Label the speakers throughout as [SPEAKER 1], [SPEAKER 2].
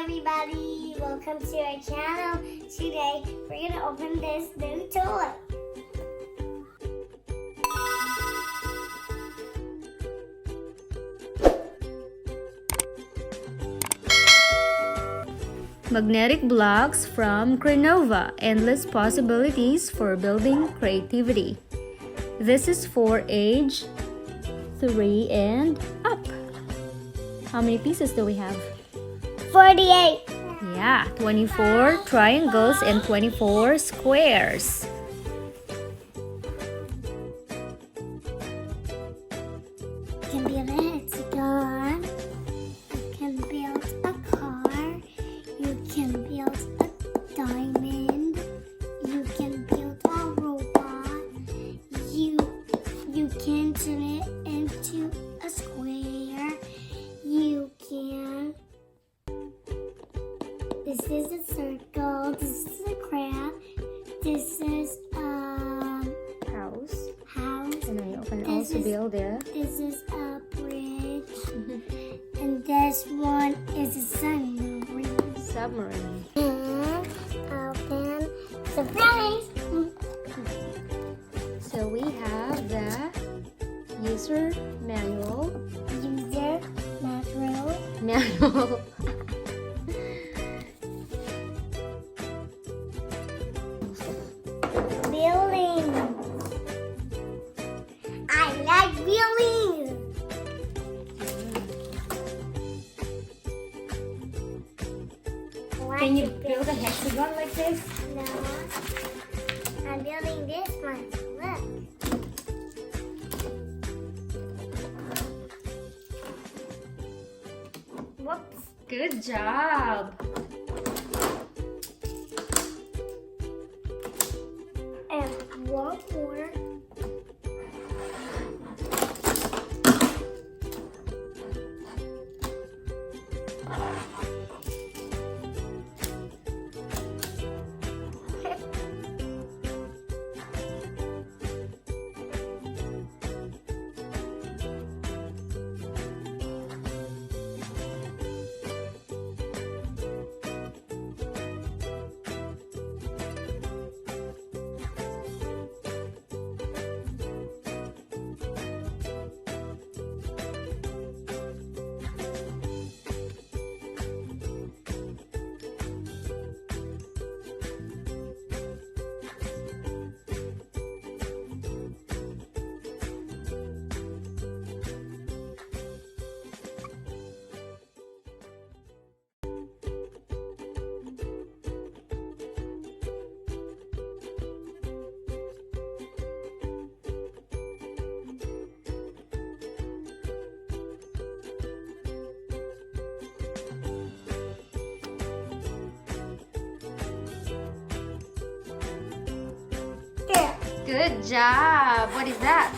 [SPEAKER 1] everybody, welcome to our channel. Today we're gonna open this new toy.
[SPEAKER 2] Magnetic blocks from Crenova, endless possibilities for building creativity. This is for age 3 and up. How many pieces do we have?
[SPEAKER 1] 48.
[SPEAKER 2] Yeah, 24 triangles and 24 squares.
[SPEAKER 1] You can build a hexagon. You can build a car. You can build a diamond. You can build a robot. You can turn it into a square. You can. This is a circle. This is a crab. This is
[SPEAKER 2] House.
[SPEAKER 1] house.
[SPEAKER 2] And then you can
[SPEAKER 1] This
[SPEAKER 2] also
[SPEAKER 1] is-
[SPEAKER 2] build it.
[SPEAKER 1] This is a bridge. And this one is a submarine.
[SPEAKER 2] Submarine.
[SPEAKER 1] Open. Surprise!
[SPEAKER 2] So we have the user manual.
[SPEAKER 1] User manual.
[SPEAKER 2] Manual.
[SPEAKER 1] Building. I like building.
[SPEAKER 2] Can you build a hexagon like this?
[SPEAKER 1] No. I'm building this one. Look. Whoops.
[SPEAKER 2] Good job.
[SPEAKER 1] And one more.
[SPEAKER 2] Good job. What is that?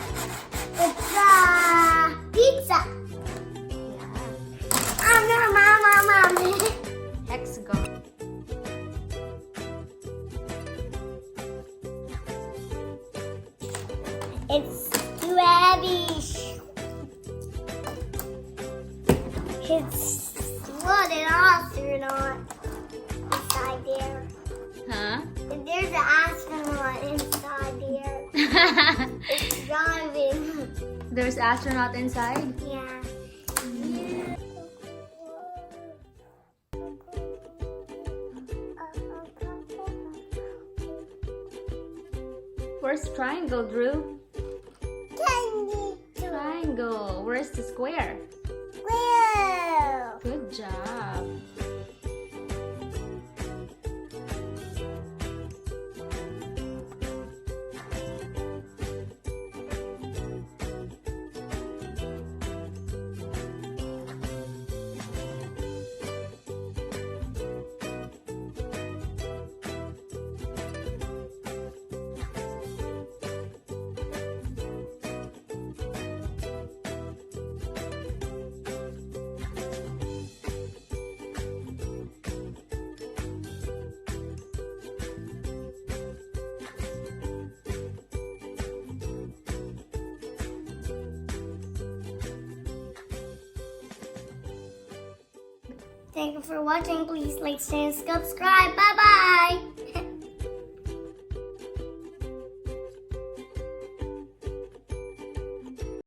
[SPEAKER 1] It's a pizza. Mom.
[SPEAKER 2] Hexagon.
[SPEAKER 1] It's too heavy. It's what an astronaut inside there.
[SPEAKER 2] Huh?
[SPEAKER 1] And there's an astronaut inside there. It's driving.
[SPEAKER 2] There's astronaut inside.
[SPEAKER 1] Yeah.
[SPEAKER 2] Where's triangle, Drew?
[SPEAKER 1] Candy.
[SPEAKER 2] Triangle. Where's the square?
[SPEAKER 1] Well.
[SPEAKER 2] Good job.
[SPEAKER 1] Thank you for watching. Please like, share, and subscribe. Bye bye.